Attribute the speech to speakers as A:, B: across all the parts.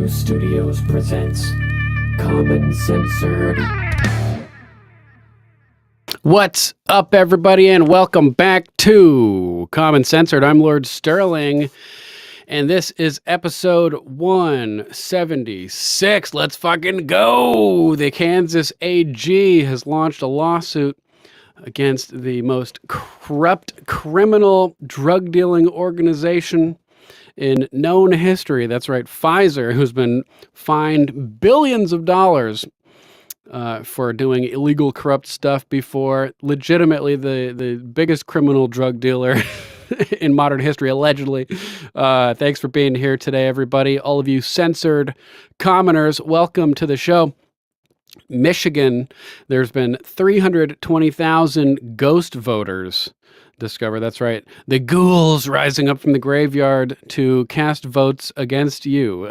A: Studios presents Censored. What's up, everybody, and welcome back to Censored. I'm Lord Sterling, and this is episode 176. Let's fucking go! The Kansas AG has launched a lawsuit against the most corrupt criminal drug-dealing organization in known history. That's right, PFIZER, who's been fined billions of dollars for doing illegal, corrupt stuff before. Legitimately, the biggest criminal drug dealer in modern history, allegedly. Thanks for being here today, everybody. All of you censored commoners, welcome to the show. Michigan, there's been 320,000 ghost voters discovered. That's right. The ghouls rising up from the graveyard to cast votes against you,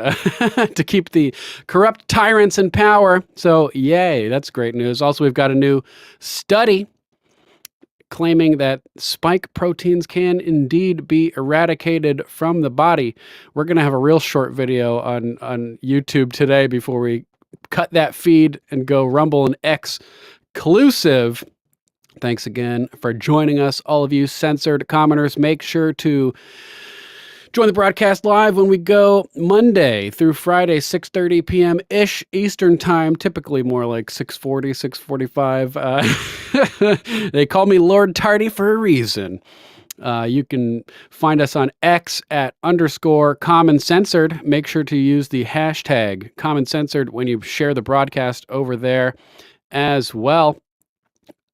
A: to keep the corrupt tyrants in power. So, yay, that's great news. Also, we've got a new study claiming that spike proteins can indeed be eradicated from the body. We're going to have a real short video on YouTube today before we cut that feed and go Rumble and exclusive. Thanks again for joining us, all of you censored commoners. Make sure to join the broadcast live when we go Monday through Friday, 6:30 p.m.-ish Eastern time, typically more like 6:40, 6:45. They call me Lord Tardy for a reason. You can find us on X at _CommonCensored. Make sure to use the hashtag CommonCensored when you share the broadcast over there as well.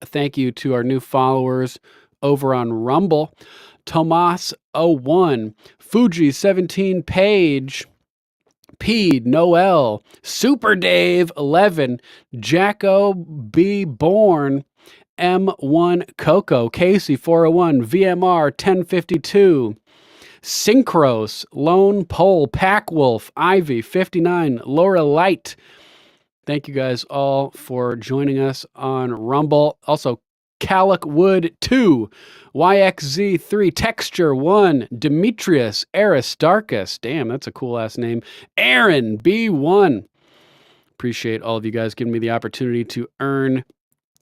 A: Thank you to our new followers over on Rumble. Tomas01, Fuji17, Page, Pede, Noel, Super Dave 11, Jacko B. Born, M1 Coco, Casey 401, VMR 1052, Synchros, Lone Pole, Packwolf, Ivy 59, Laura Light. Thank you guys all for joining us on Rumble. Also, Calic Wood 2, YXZ3, Texture 1, Demetrius, Aristarchus. Damn, that's a cool ass name. Aaron B1. Appreciate all of you guys giving me the opportunity to earn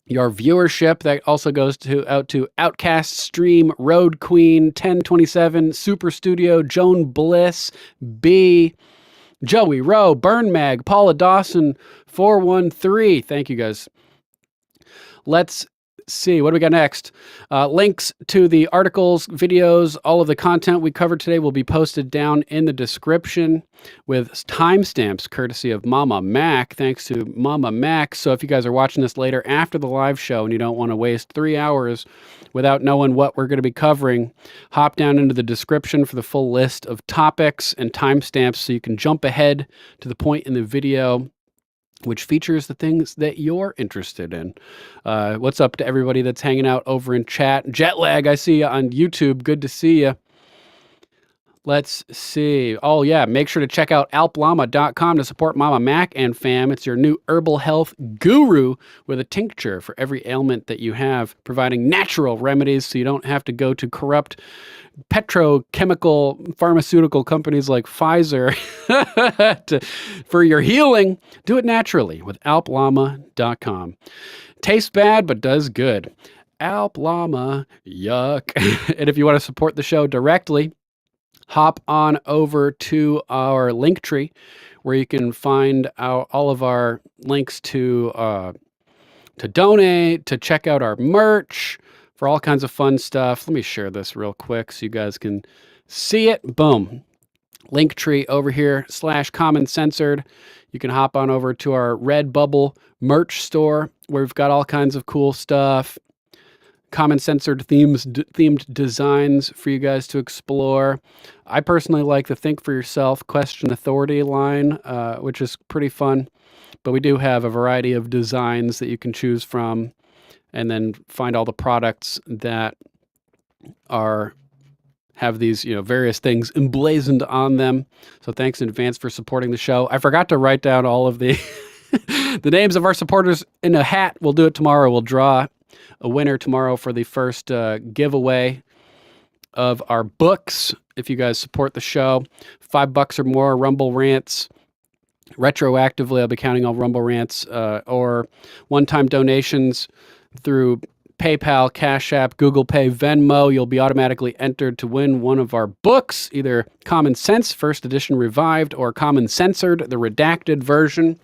A: your viewership. That also goes out to Outcast Stream, Road Queen 1027, Super Studio, Joan Bliss, B, Joey Rowe, Burn Mag, Paula Dawson 413. Thank you guys. Let's see, what do we got next? Links to the articles, videos, all of the content we covered today will be posted down in the description with timestamps courtesy of Mama Mac. Thanks to Mama Mac. So if you guys are watching this later after the live show and you don't want to waste 3 hours without knowing what we're going to be covering, hop down into the description for the full list of topics and timestamps so you can jump ahead to the point in the video which features the things that you're interested in. What's up to everybody that's hanging out over in chat? Jetlag, I see you on YouTube. Good to see you. Let's see. Oh, yeah. Make sure to check out alplama.com to support Mama Mac and fam. It's your new herbal health guru with a tincture for every ailment that you have, providing natural remedies so you don't have to go to corrupt petrochemical pharmaceutical companies like Pfizer for your healing. Do it naturally with alplama.com. Tastes bad, but does good. Alplama, yuck. And if you want to support the show directly, hop on over to our link tree where you can find all of our links to donate, to check out our merch, for all kinds of fun stuff. Let me share this real quick so you guys can see it. Boom. Linktree over here /CommonCensored. You can hop on over to our Redbubble merch store where we've got all kinds of cool stuff. Censored themed designs for you guys to explore. I personally like the Think for Yourself, Question Authority line, which is pretty fun. But we do have a variety of designs that you can choose from, and then find all the products that have these, various things emblazoned on them. So thanks in advance for supporting the show. I forgot to write down all of the the names of our supporters in a hat. We'll do it tomorrow. We'll draw a winner tomorrow for the first giveaway of our books. If you guys support the show, $5 or more, Rumble Rants. Retroactively, I'll be counting all Rumble Rants, or one-time donations through PayPal, Cash App, Google Pay, Venmo. You'll be automatically entered to win one of our books, either Common Sense, First Edition Revived, or Common Censored, the redacted version.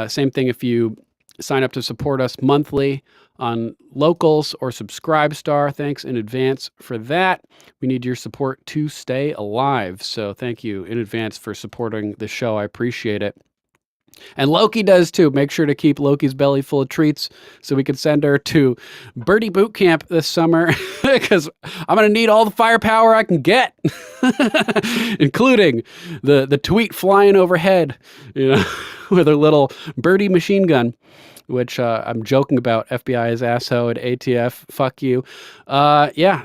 A: Same thing if you sign up to support us monthly on Locals or Subscribestar. Thanks in advance for that. We need your support to stay alive. So thank you in advance for supporting the show. I appreciate it. And Loki does too. Make sure to keep Loki's belly full of treats so we can send her to Birdie Boot Camp this summer, because I'm going to need all the firepower I can get, including the tweet flying overhead, with her little birdie machine gun, which I'm joking about. FBI is asshole at ATF. Fuck you.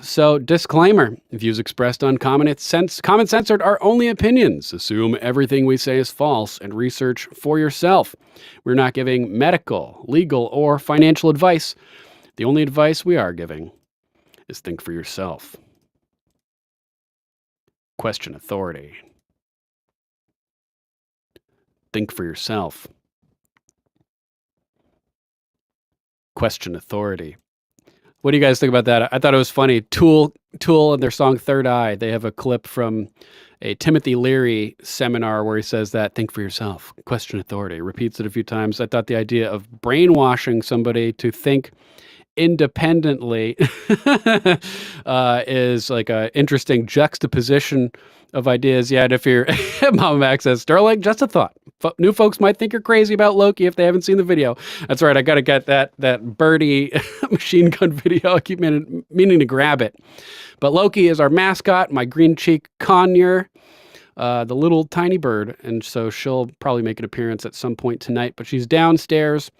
A: So disclaimer. Views expressed on Common Censored are only opinions. Assume everything we say is false and research for yourself. We're not giving medical, legal, or financial advice. The only advice we are giving is think for yourself. Question authority. Think for yourself. Question authority. What do you guys think about that? I thought it was funny. Tool and their song Third Eye, they have a clip from a Timothy Leary seminar where he says that, think for yourself, question authority, repeats it a few times. I thought the idea of brainwashing somebody to think independently is like an interesting juxtaposition of ideas. Yeah, and if you're Mama Max says, Sterling, just a thought. New folks might think you're crazy about Loki if they haven't seen the video. That's right. I got to get that birdie machine gun video. I keep meaning to grab it. But Loki is our mascot, my green cheek conure, the little tiny bird. And so she'll probably make an appearance at some point tonight, but she's downstairs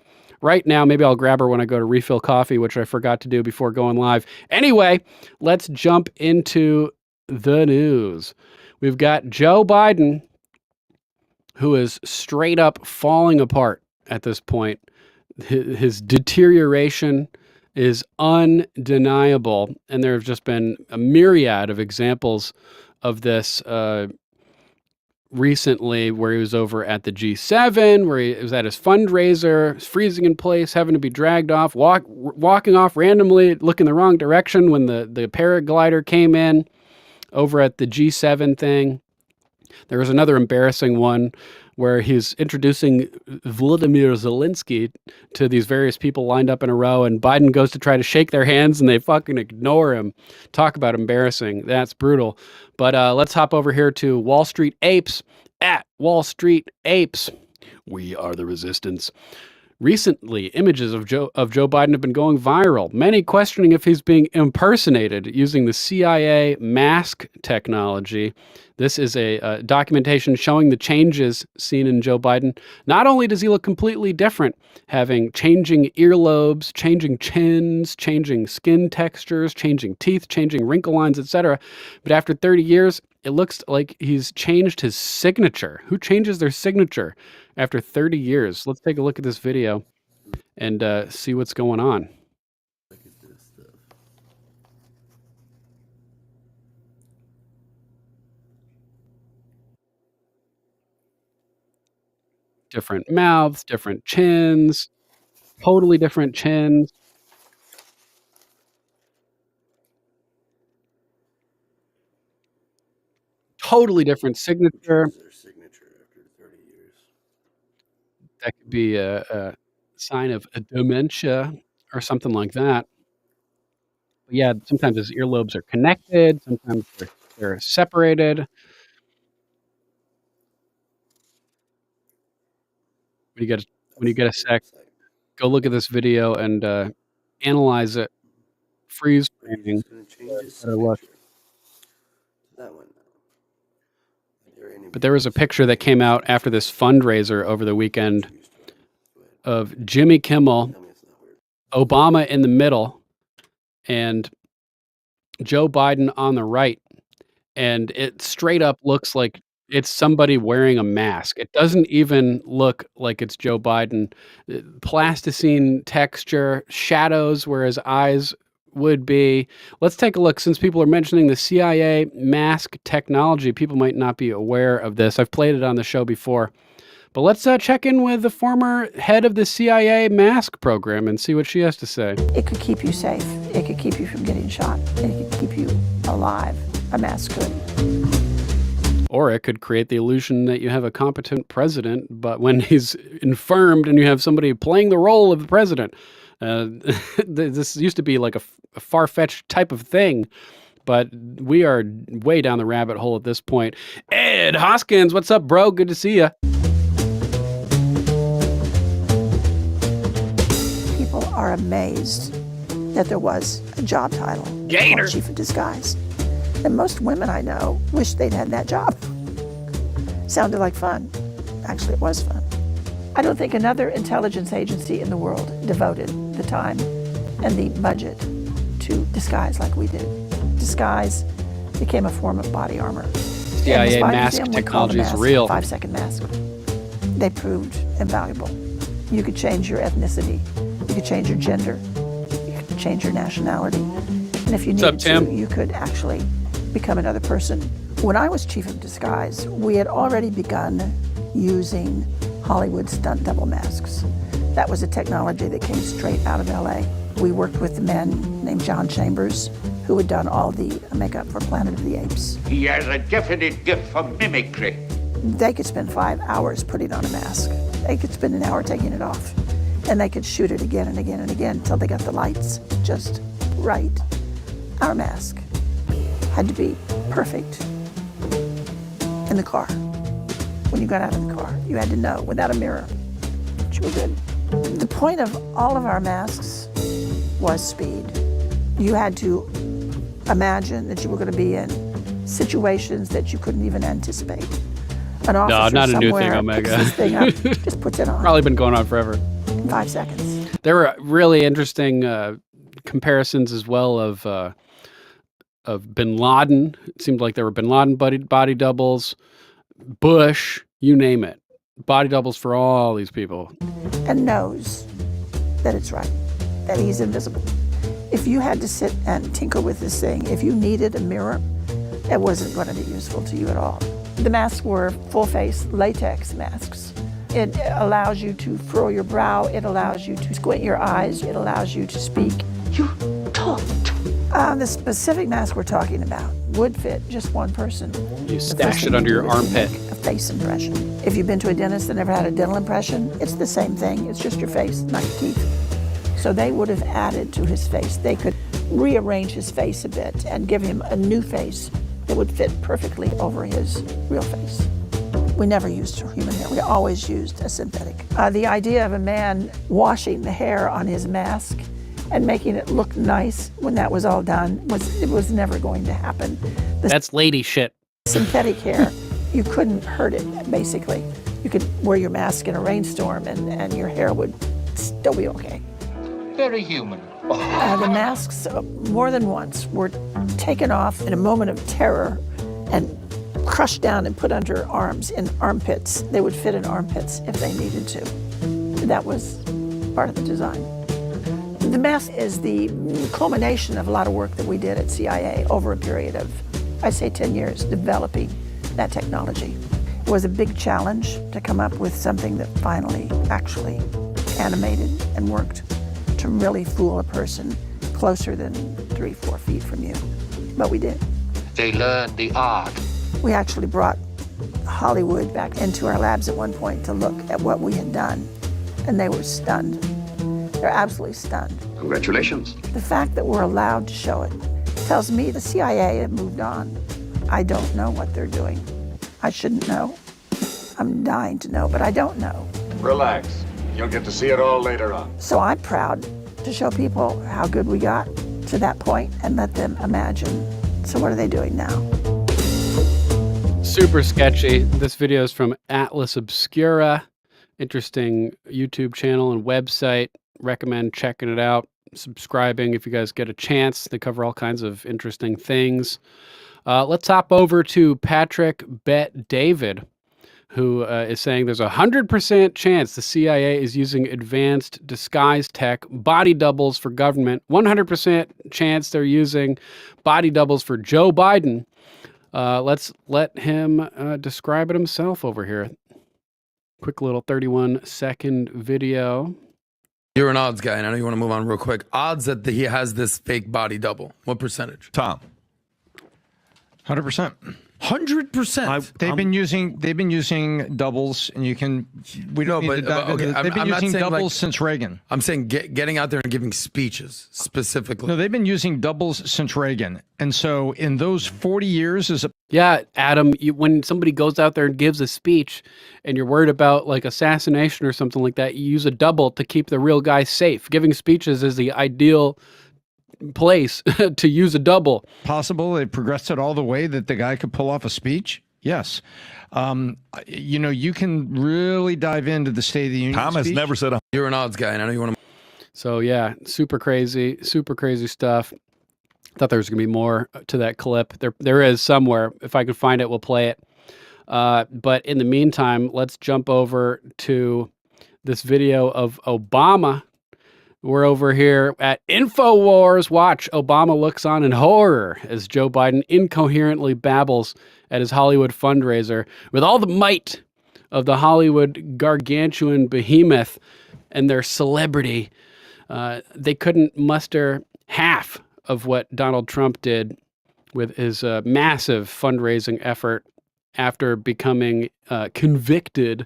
A: right now. Maybe I'll grab her when I go to refill coffee, which I forgot to do before going live. Anyway, let's jump into the news. We've got Joe Biden, who is straight up falling apart at this point. His deterioration is undeniable. And there have just been a myriad of examples of this recently, where he was over at the G7, where he was at his fundraiser, freezing in place, having to be dragged off, walking off randomly, looking the wrong direction when the paraglider came in over at the G7 thing. There was another embarrassing one where he's introducing Volodymyr Zelensky to these various people lined up in a row, and Biden goes to try to shake their hands and they fucking ignore him. Talk about embarrassing. That's brutal. But let's hop over here to Wall Street Apes, at Wall Street Apes. We are the resistance. Recently, images of Joe Biden have been going viral, many questioning if he's being impersonated using the CIA mask technology. This is a documentation showing the changes seen in Joe Biden. Not only does he look completely different, having changing earlobes, changing chins, changing skin textures, changing teeth, changing wrinkle lines, etc., but after 30 years, it looks like he's changed his signature. Who changes their signature after 30 years? Let's take a look at this video and see what's going on. Different mouths, different chins, totally different chins. Totally different signature.
B: Their signature after 30 years.
A: That could be a sign of a dementia or something like that. But yeah, sometimes his earlobes are connected, sometimes they're separated. When you get a sec, go look at this video and analyze it. Freeze framing. Look.
B: That one.
A: But there was a picture that came out after this fundraiser over the weekend of Jimmy Kimmel,
B: Tell me it's not weird.
A: Obama in the middle, and Joe Biden on the right. And it straight up looks like it's somebody wearing a mask. It doesn't even look like it's Joe Biden. Plasticine texture, shadows where his eyes would be. Let's take a look. Since people are mentioning the CIA mask technology, people might not be aware of this. I've played it on the show before. But let's check in with the former head of the CIA mask program and see what she has to say.
C: It could keep you safe. It could keep you from getting shot. It could keep you alive. A mask could.
A: Or it could create the illusion that you have a competent president, but when he's infirmed and you have somebody playing the role of the president, this used to be like a far-fetched type of thing, but we are way down the rabbit hole at this point. Ed Hoskins, what's up, bro? Good to see you.
C: People are amazed that there was a job title
A: Gator.
C: called Chief of Disguise. And most women I know wish they'd had that job. Sounded like fun. Actually, it was fun. I don't think another intelligence agency in the world devoted the time and the budget to disguise like we did. Disguise became a form of body armor.
A: CIA mask technology is real.
C: 5-second mask. They proved invaluable. You could change your ethnicity. You could change your gender. You could change your nationality. And if you needed to, you could actually become another person. When I was chief of disguise, we had already begun using Hollywood stunt double masks. That was a technology that came straight out of LA. We worked with a man named John Chambers, who had done all the makeup for Planet of the Apes.
D: He has a definite gift for mimicry.
C: They could spend 5 hours putting on a mask. They could spend an hour taking it off. And they could shoot it again and again and again until they got the lights just right. Our mask had to be perfect in the car. When you got out of the car, you had to know without a mirror that you were good. The point of all of our masks was speed. You had to imagine that you were going to be in situations that you couldn't even anticipate. An officer
A: not a new thing,
C: somewhere
A: Omega.
C: picks this thing up, just puts it on
A: Probably been going on forever.
C: in 5 seconds.
A: There were really interesting comparisons as well of Bin Laden. It seemed like there were Bin Laden body doubles, Bush, you name it. Body doubles for all these people.
C: And knows that it's right, that he's invisible. If you had to sit and tinker with this thing, if you needed a mirror, it wasn't going to be useful to you at all. The masks were full-face latex masks. It allows you to furrow your brow. It allows you to squint your eyes. It allows you to speak. You talked. The specific mask we're talking about would fit just one person.
A: You stash it under your armpit.
C: A face impression. If you've been to a dentist that never had a dental impression, it's the same thing. It's just your face, not your teeth. So they would have added to his face. They could rearrange his face a bit and give him a new face that would fit perfectly over his real face. We never used human hair. We always used a synthetic. The idea of a man washing the hair on his mask and making it look nice when that was all done was never going to happen.
A: That's lady shit.
C: Synthetic hair, you couldn't hurt it, basically. You could wear your mask in a rainstorm and your hair would still be okay.
D: Very human.
C: The masks, more than once, were taken off in a moment of terror and crushed down and put under arms in armpits. They would fit in armpits if they needed to. That was part of the design. The mask is the culmination of a lot of work that we did at CIA over a period of, I'd say 10 years, developing that technology. It was a big challenge to come up with something that finally actually animated and worked to really fool a person closer than 3-4 feet from you. But we did.
D: They learned the art.
C: We actually brought Hollywood back into our labs at one point to look at what we had done, and they were stunned. They're absolutely stunned.
E: Congratulations.
C: The fact that we're allowed to show it tells me the CIA have moved on. I don't know what they're doing. I shouldn't know. I'm dying to know, but I don't know.
E: Relax. You'll get to see it all later on.
C: So I'm proud to show people how good we got to that point and let them imagine. So what are they doing now?
A: Super sketchy. This video is from Atlas Obscura. Interesting YouTube channel and website. Recommend checking it out. Subscribing if you guys get a chance. They cover all kinds of interesting things. Let's hop over to Patrick Bet David, who is saying there's a 100% chance the CIA is using advanced disguise tech, body doubles for government. 100% chance they're using body doubles for Joe Biden. Let's let him describe it himself over here. Quick little 31-second video.
F: You're an odds guy, and I know you want to move on real quick. Odds that he has this fake body double. What percentage?
G: Tom. 100%.
F: 100%.
G: They've been using doubles, and you can. We don't.
F: No,
G: need
F: but
G: to
F: okay,
G: they've been using doubles
F: like,
G: since Reagan.
F: I'm saying getting out there and giving speeches specifically.
G: No, they've been using doubles since Reagan, and so in those 40 years,
A: Yeah, Adam, when somebody goes out there and gives a speech and you're worried about like assassination or something like that, you use a double to keep the real guy safe. Giving speeches is the ideal place to use a double.
G: possible they progressed it all the way that the guy could pull off a speech. Yes. You can really dive into the State of the Union
H: Tom has
G: speech.
H: never said
F: You're an odds guy, and I know you want to.
A: So yeah, super crazy stuff. Thought there was gonna be more to that clip. There is somewhere. If I can find it, we'll play it. But in the meantime, let's jump over to this video of Obama. We're over here at InfoWars. Watch. Obama looks on in horror as Joe Biden incoherently babbles at his Hollywood fundraiser with all the might of the Hollywood gargantuan behemoth and their celebrity. They couldn't muster half of what Donald Trump did with his massive fundraising effort after becoming convicted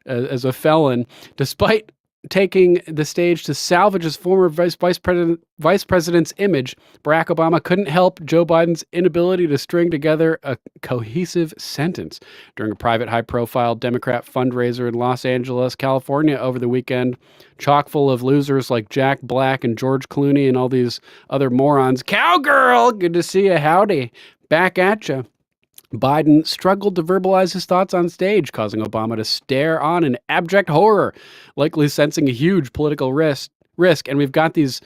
A: as a felon, despite taking the stage to salvage his former vice president's image. Barack Obama couldn't help Joe Biden's inability to string together a cohesive sentence during a private, high-profile Democrat fundraiser in Los Angeles, California over the weekend, chock full of losers like Jack Black and George Clooney and all these other morons. Cowgirl, good to see you. Howdy. Back at you. Biden struggled to verbalize his thoughts on stage, causing Obama to stare on in abject horror, likely sensing a huge political risk. And we've got these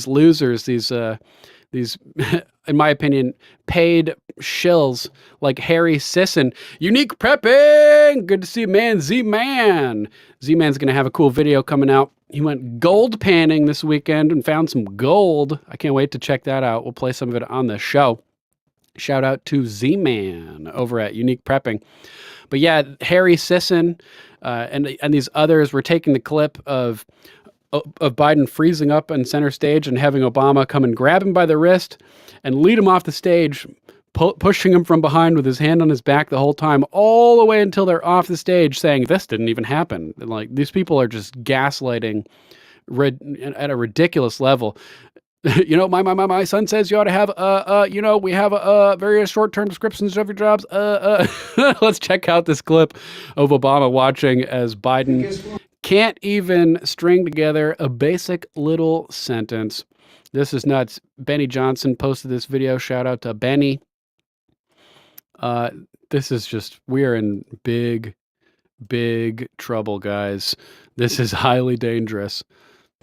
A: losers, these in my opinion, paid shills like Harry Sisson. Unique prepping! Good to see you, man. Z-Man. Z-Man's going to have a cool video coming out. He went gold panning this weekend and found some gold. I can't wait to check that out. We'll play some of it on the show. Shout out to Z-Man over at Unique Prepping. But yeah, Harry Sisson and these others were taking the clip of Biden freezing up on center stage and having Obama come and grab him by the wrist and lead him off the stage, pushing him from behind with his hand on his back the whole time, all the way until they're off the stage saying, this didn't even happen. And like, these people are just gaslighting at a ridiculous level. You know, my son says you ought to have, we have various short-term descriptions of your jobs. Let's check out this clip of Obama watching as Biden can't even string together a basic little sentence. This is nuts. Benny Johnson posted this video. Shout out to Benny. This is just, we are in big trouble, guys. This is highly dangerous.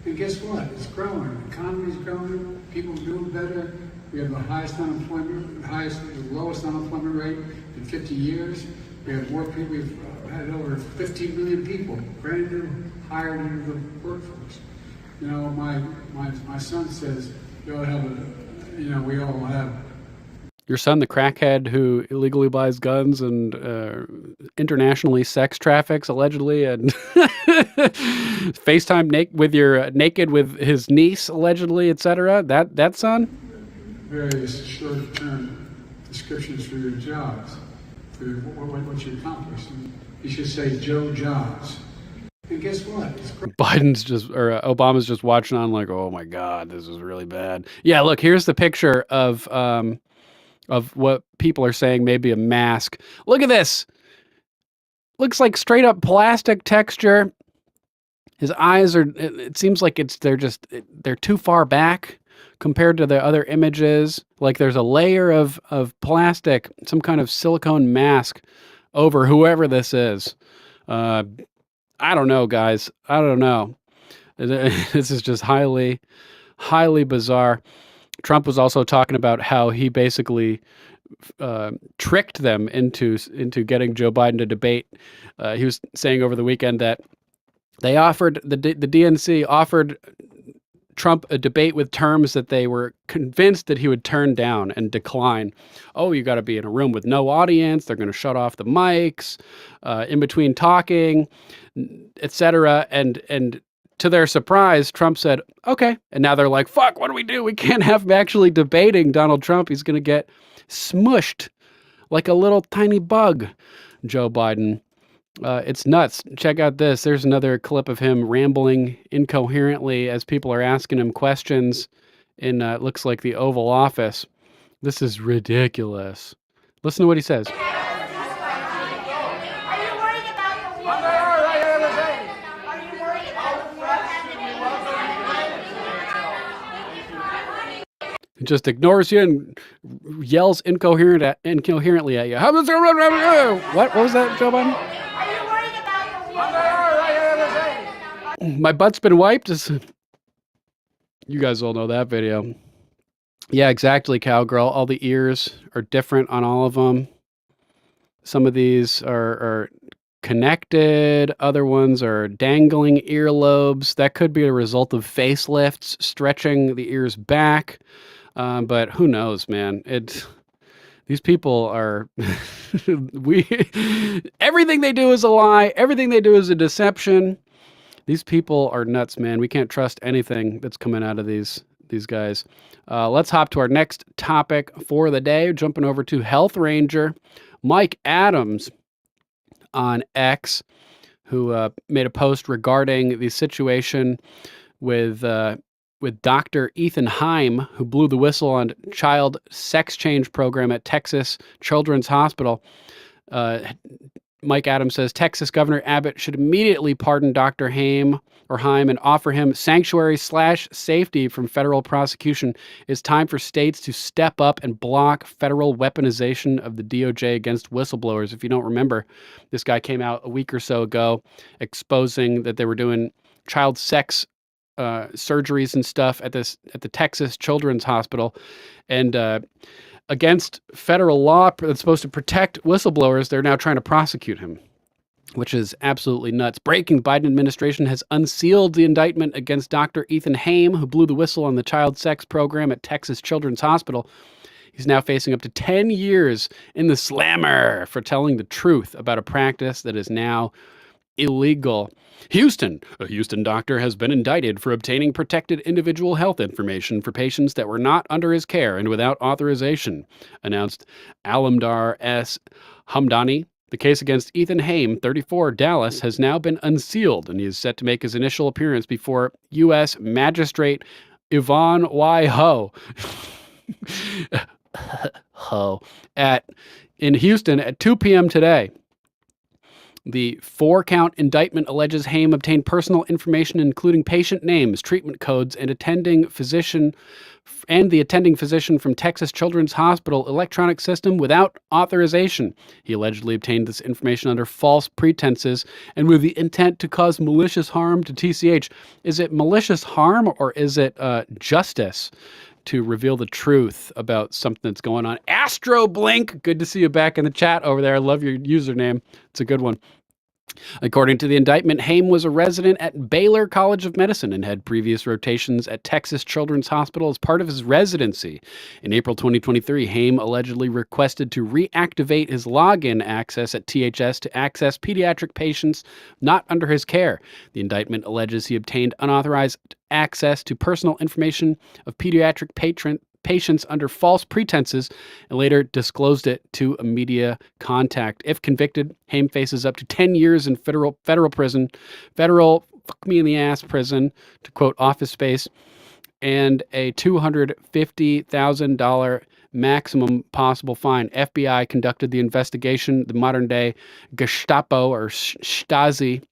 I: And guess what? It's growing. The economy's growing. People are doing better. We have the highest unemployment, the lowest unemployment rate in 50 years. We have more people. We've had over 15 million people brand new hired into the workforce. You know, my son says we all have we all have.
A: Your son, the crackhead who illegally buys guns and internationally sex traffics, allegedly, and FaceTime naked with his niece, allegedly, etc. That son?
I: Various short-term descriptions for your jobs, for what you accomplished. And you should say Joe Jobs. And guess what?
A: Obama's just watching on like, oh my God, this is really bad. Yeah, look, here's the picture of what people are saying may be a mask. Look at this. Looks like straight up plastic texture. His eyes it seems like they're too far back compared to the other images. Like there's a layer of plastic, some kind of silicone mask over whoever this is. I don't know, guys. I don't know. This is just highly, highly bizarre. Trump was also talking about how he basically tricked them into getting Joe Biden to debate. He was saying over the weekend that they offered the DNC offered Trump a debate with terms that they were convinced that he would turn down and decline. Oh, you got to be in a room with no audience. They're going to shut off the mics in between talking, etc. And to their surprise, Trump said, okay. And now they're like, fuck, what do we do? We can't have him actually debating Donald Trump. He's going to get smushed like a little tiny bug, Joe Biden. It's nuts. Check out this. There's another clip of him rambling incoherently as people are asking him questions in, looks like the Oval Office. This is ridiculous. Listen to what he says. He just ignores you and yells incoherently at you. What was that, Joe Biden? My butt's been wiped. You guys all know that video. Yeah, exactly, cowgirl. All the ears are different on all of them. Some of these are connected. Other ones are dangling earlobes. That could be a result of facelifts stretching the ears back. But who knows, man? These people are everything they do is a lie. Everything they do is a deception. These people are nuts, man. We can't trust anything that's coming out of these guys. Let's hop to our next topic for the day. Jumping over to Health Ranger Mike Adams on X, who made a post regarding the situation with Dr. Ethan Heim, who blew the whistle on child sex change program at Texas Children's Hospital. Mike Adams says Texas Governor Abbott should immediately pardon Dr. Heim and offer him sanctuary/safety from federal prosecution. It's time for states to step up and block federal weaponization of the DOJ against whistleblowers. If you don't remember, this guy came out a week or so ago exposing that they were doing child sex surgeries and stuff at the Texas Children's Hospital, and against federal law that's supposed to protect whistleblowers, they're now trying to prosecute him, which is absolutely nuts. Breaking: Biden administration has unsealed the indictment against Dr. Ethan Heim, who blew the whistle on the child sex program at Texas Children's Hospital. He's now facing up to 10 years in the slammer for telling the truth about a practice that is now illegal. Houston. A Houston doctor has been indicted for obtaining protected individual health information for patients that were not under his care and without authorization, announced Alamdar S. Hamdani. The case against Ethan Heim, 34, Dallas, has now been unsealed, and he is set to make his initial appearance before U.S. Magistrate Yvonne Y. Ho. in Houston at 2 p.m. today. The 4-count indictment alleges Heim obtained personal information, including patient names, treatment codes, and the attending physician from Texas Children's Hospital electronic system without authorization. He allegedly obtained this information under false pretenses and with the intent to cause malicious harm to TCH. Is it malicious harm or is it justice to reveal the truth about something that's going on? Astro Blink, good to see you back in the chat over there. I love your username. It's a good one. According to the indictment, Heim was a resident at Baylor College of Medicine and had previous rotations at Texas Children's Hospital as part of his residency. In April 2023, Heim allegedly requested to reactivate his login access at THS to access pediatric patients not under his care. The indictment alleges he obtained unauthorized access to personal information of pediatric patients under false pretenses and later disclosed it to a media contact. If convicted, Heim faces up to 10 years in federal prison, federal fuck me in the ass prison, to quote Office Space, and a $250,000 maximum possible fine. FBI conducted the investigation. The modern day Gestapo or Stasi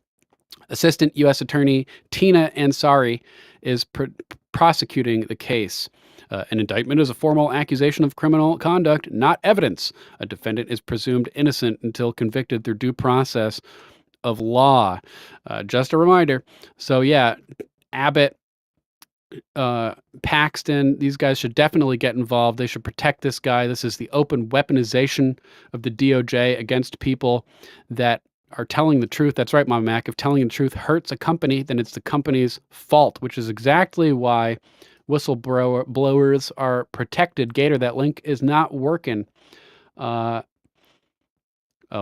A: Assistant U.S. Attorney Tina Ansari is prosecuting the case. An indictment is a formal accusation of criminal conduct, not evidence. A defendant is presumed innocent until convicted through due process. of law. Just a reminder. So yeah, Abbott, Paxton, these guys should definitely get involved. They should protect this guy. This is the open weaponization of the DOJ against people that are telling the truth. That's right, Mama Mac. If telling the truth hurts a company, then it's the company's fault, which is exactly why whistleblowers are protected. Gator, that link is not working. Oh,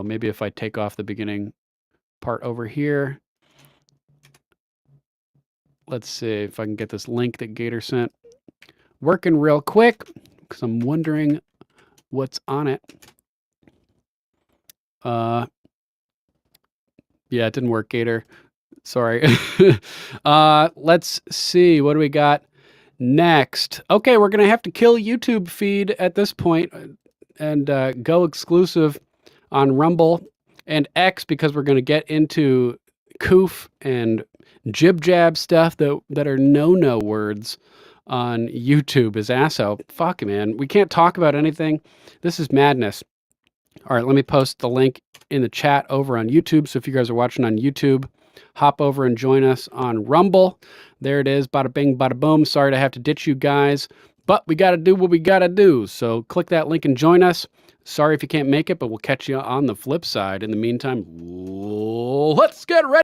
A: maybe if I take off the beginning part over here. Let's see if I can get this link that Gator sent working real quick, because I'm wondering what's on it. Yeah, it didn't work, Gator. Sorry. Let's see. What do we got next? Okay, we're going to have to kill YouTube feed at this point and go exclusive on Rumble and X, because we're going to get into coof and jib-jab stuff that are no-no words on YouTube is asso. Fuck, man. We can't talk about anything. This is madness. All right, let me post the link in the chat over on YouTube. So if you guys are watching on YouTube, hop over and join us on Rumble. There it is. Bada bing, bada boom. Sorry to have to ditch you guys, but we got to do what we got to do. So click that link and join us. Sorry if you can't make it, but we'll catch you on the flip side. In the meantime, let's get ready.